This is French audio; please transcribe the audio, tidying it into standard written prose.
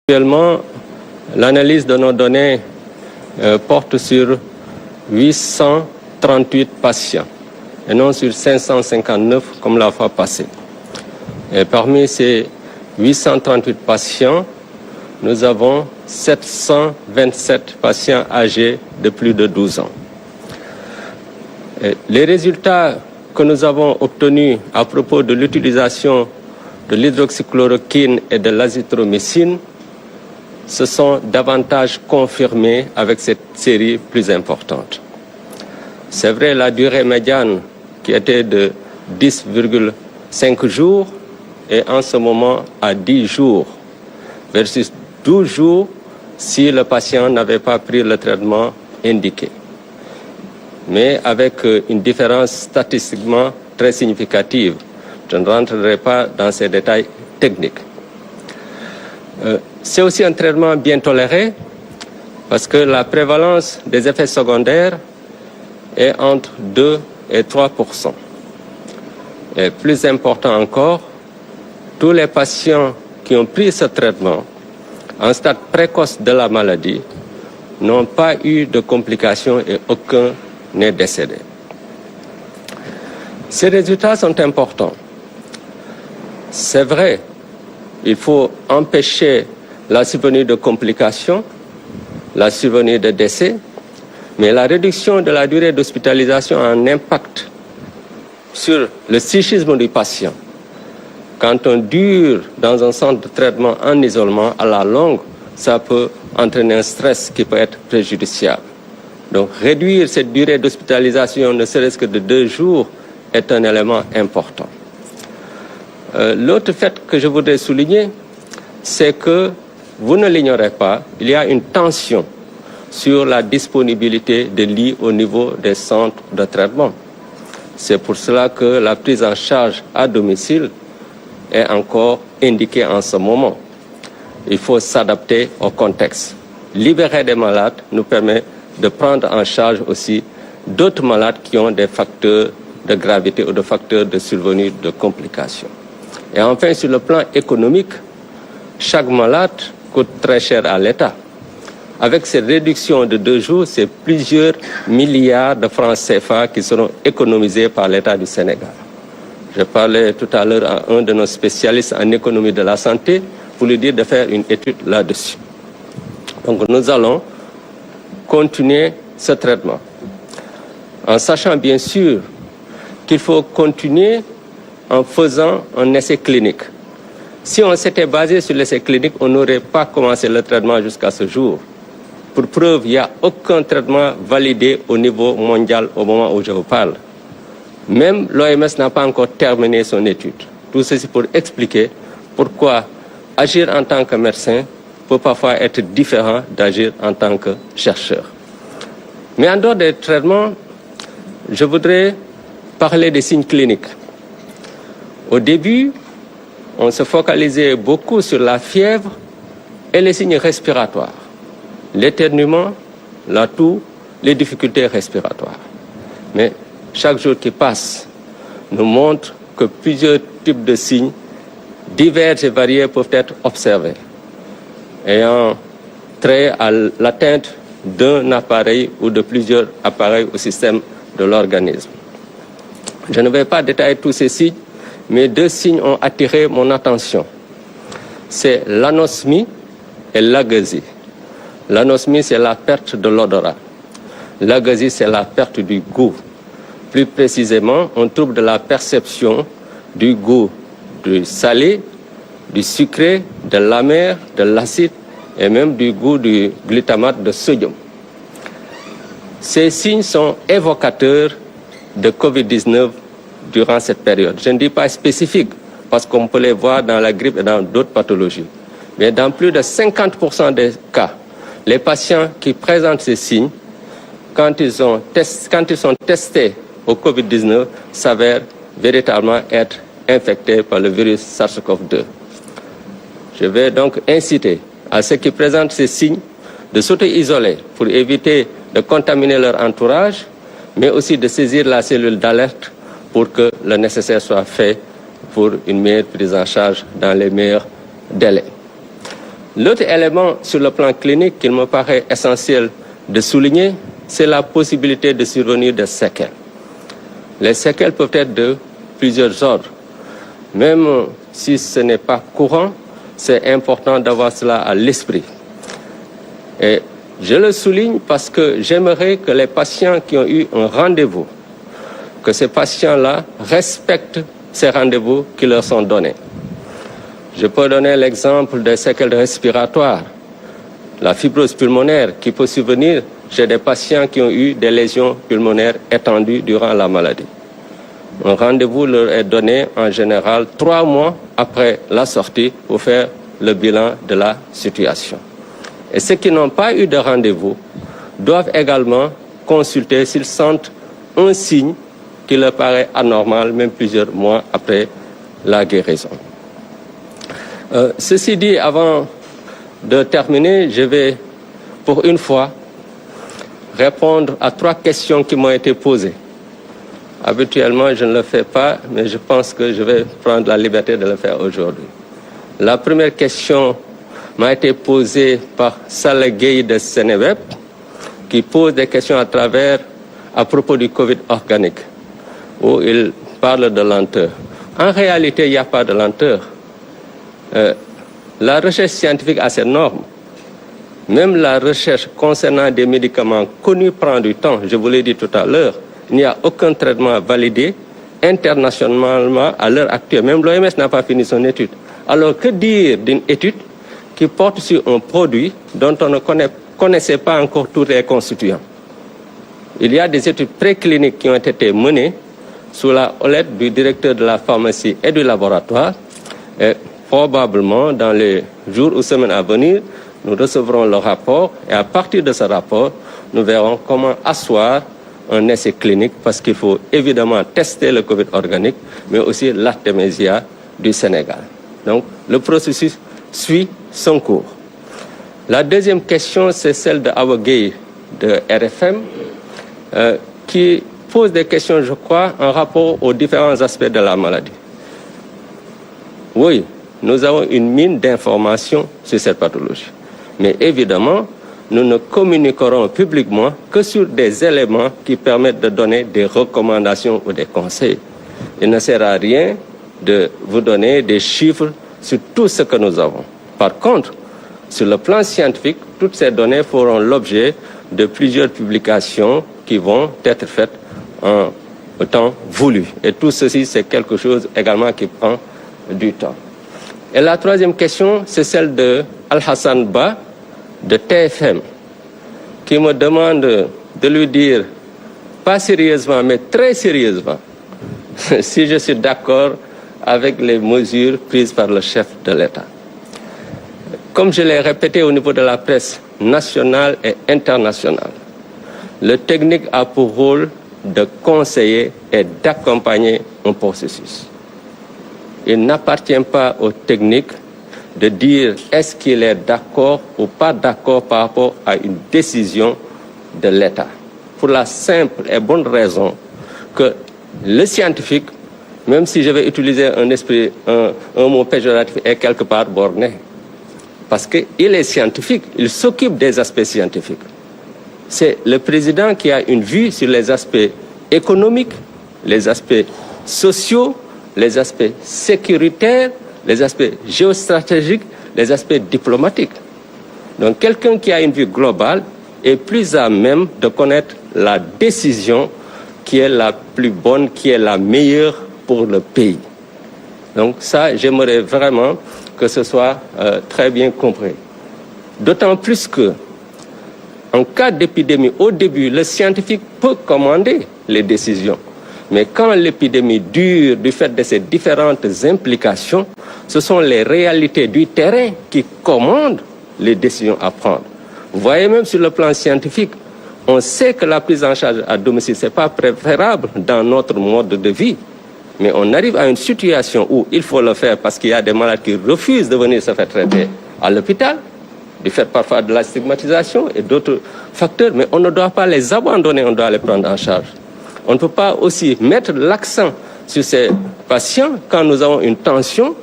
Actuellement, l'analyse de nos données porte sur 838 patients et non sur 559 comme la fois passée. Et parmi ces 838 patients, nous avons 727 patients âgés de plus de 12 ans. Et les résultats que nous avons obtenus à propos de l'utilisation de l'hydroxychloroquine et de l'azithromycine se sont davantage confirmés avec cette série plus importante. C'est vrai, la durée médiane qui était de 10,5 jours est en ce moment à 10 jours versus 12 jours si le patient n'avait pas pris le traitement indiqué. Mais avec une différence statistiquement très significative. Je ne rentrerai pas dans ces détails techniques. C'est aussi un traitement bien toléré parce que la prévalence des effets secondaires est entre 2 et 3%. Et plus important encore, tous les patients qui ont pris ce traitement en stade précoce de la maladie n'ont pas eu de complications et aucun n'est décédé. Ces résultats sont importants. C'est vrai, il faut empêcher la survenue de complications, la survenue de décès, mais la réduction de la durée d'hospitalisation a un impact sur le psychisme du patient. Quand on dure dans un centre de traitement en isolement, à la longue, ça peut entraîner un stress qui peut être préjudiciable. Donc réduire cette durée d'hospitalisation, ne serait-ce que de 2 jours, est un élément important. L'autre fait que je voudrais souligner, c'est que, vous ne l'ignorez pas, il y a une tension sur la disponibilité de lits au niveau des centres de traitement. C'est pour cela que la prise en charge à domicile est encore indiquée en ce moment. Il faut s'adapter au contexte. Libérer des malades nous permet de prendre en charge aussi d'autres malades qui ont des facteurs de gravité ou des facteurs de survenue de complications. Et enfin, sur le plan économique, chaque malade coûte très cher à l'État. Avec cette réduction de 2 jours, c'est plusieurs milliards de francs CFA qui seront économisés par l'État du Sénégal. Je parlais tout à l'heure à un de nos spécialistes en économie de la santé pour lui dire de faire une étude là-dessus. Donc nous allons continuer ce traitement, en sachant bien sûr qu'il faut continuer en faisant un essai clinique. Si on s'était basé sur l'essai clinique, on n'aurait pas commencé le traitement jusqu'à ce jour. Pour preuve, il n'y a aucun traitement validé au niveau mondial au moment où je vous parle. Même l'OMS n'a pas encore terminé son étude. Tout ceci pour expliquer pourquoi agir en tant que médecin peut parfois être différent d'agir en tant que chercheur. Mais en dehors des traitements, je voudrais parler des signes cliniques. Au début, on se focalisait beaucoup sur la fièvre et les signes respiratoires, l'éternuement, la toux, les difficultés respiratoires. Mais chaque jour qui passe nous montre que plusieurs types de signes divers et variés peuvent être observés, ayant trait à l'atteinte d'un appareil ou de plusieurs appareils au système de l'organisme. Je ne vais pas détailler tous ces signes, mais 2 signes ont attiré mon attention. C'est l'anosmie et l'ageusie. L'anosmie, c'est la perte de l'odorat. L'ageusie, c'est la perte du goût. Plus précisément, un trouble de la perception du goût du salé, du sucré, de l'amer, de l'acide et même du goût du glutamate de sodium. Ces signes sont évocateurs de Covid-19 durant cette période. Je ne dis pas spécifique, parce qu'on peut les voir dans la grippe et dans d'autres pathologies. Mais dans plus de 50% des cas, les patients qui présentent ces signes, quand ils sont testés au Covid-19, s'avèrent véritablement être infectés par le virus SARS-CoV-2. Je vais donc inciter à ceux qui présentent ces signes de s'auto-isoler pour éviter de contaminer leur entourage, mais aussi de saisir la cellule d'alerte pour que le nécessaire soit fait pour une meilleure prise en charge dans les meilleurs délais. L'autre élément sur le plan clinique qu'il me paraît essentiel de souligner, c'est la possibilité de survenir de séquelles. Les séquelles peuvent être de plusieurs ordres. Même si ce n'est pas courant, c'est important d'avoir cela à l'esprit. Et je le souligne parce que j'aimerais que les patients qui ont eu un rendez-vous, que ces patients-là respectent ces rendez-vous qui leur sont donnés. Je peux donner l'exemple des séquelles respiratoires, la fibrose pulmonaire qui peut survenir chez des patients qui ont eu des lésions pulmonaires étendues durant la maladie. Un rendez-vous leur est donné en général 3 mois après la sortie pour faire le bilan de la situation. Et ceux qui n'ont pas eu de rendez-vous doivent également consulter s'ils sentent un signe qui leur paraît anormal, même plusieurs mois après la guérison. Ceci dit, avant de terminer, je vais, pour une fois, répondre à 3 questions qui m'ont été posées. Habituellement, je ne le fais pas, mais je pense que je vais prendre la liberté de le faire aujourd'hui. La première question m'a été posée par Saleh Gueye de Seneweb, qui pose des questions à propos du Covid organique, où il parle de lenteur. En réalité, il n'y a pas de lenteur. La recherche scientifique a ses normes. Même la recherche concernant des médicaments connus prend du temps, je vous l'ai dit tout à l'heure. Il n'y a aucun traitement validé internationalement à l'heure actuelle. Même l'OMS n'a pas fini son étude. Alors que dire d'une étude qui porte sur un produit dont on ne connaissait pas encore tous les constituants? Il y a des études précliniques qui ont été menées sous la houlette du directeur de la pharmacie et du laboratoire. Et probablement, dans les jours ou semaines à venir, nous recevrons le rapport et à partir de ce rapport, nous verrons comment asseoir un essai clinique parce qu'il faut évidemment tester le Covid organique, mais aussi l'artémisia du Sénégal. Donc, le processus suit son cours. La deuxième question, c'est celle de Awa Gueye de RFM, qui pose des questions, je crois, en rapport aux différents aspects de la maladie. Oui, nous avons une mine d'informations sur cette pathologie. Mais évidemment, nous ne communiquerons publiquement que sur des éléments qui permettent de donner des recommandations ou des conseils. Il ne sert à rien de vous donner des chiffres sur tout ce que nous avons. Par contre, sur le plan scientifique, toutes ces données feront l'objet de plusieurs publications qui vont être faites en temps voulu. Et tout ceci, c'est quelque chose également qui prend du temps. Et la troisième question, c'est celle de Al-Hassan Ba, de TFM, qui me demande de lui dire, pas sérieusement, mais très sérieusement, si je suis d'accord avec les mesures prises par le chef de l'État. Comme je l'ai répété au niveau de la presse nationale et internationale, le technique a pour rôle de conseiller et d'accompagner un processus. Il n'appartient pas aux techniques de dire est-ce qu'il est d'accord ou pas d'accord par rapport à une décision de l'État. Pour la simple et bonne raison que le scientifique, même si je vais utiliser un mot péjoratif, est quelque part borné. Parce qu'il est scientifique, il s'occupe des aspects scientifiques. C'est le président qui a une vue sur les aspects économiques, les aspects sociaux, les aspects sécuritaires, les aspects géostratégiques, les aspects diplomatiques. Donc quelqu'un qui a une vue globale est plus à même de connaître la décision qui est la plus bonne, qui est la meilleure pour le pays. Donc ça, j'aimerais vraiment que ce soit très bien compris. D'autant plus que, en cas d'épidémie, au début, le scientifique peut commander les décisions. Mais quand l'épidémie dure du fait de ces différentes implications, ce sont les réalités du terrain qui commandent les décisions à prendre. Vous voyez, même sur le plan scientifique, on sait que la prise en charge à domicile, ce n'est pas préférable dans notre mode de vie. Mais on arrive à une situation où il faut le faire parce qu'il y a des malades qui refusent de venir se faire traiter à l'hôpital, du fait parfois de la stigmatisation et d'autres facteurs, mais on ne doit pas les abandonner, on doit les prendre en charge. On ne peut pas aussi mettre l'accent sur ces patients quand nous avons une tension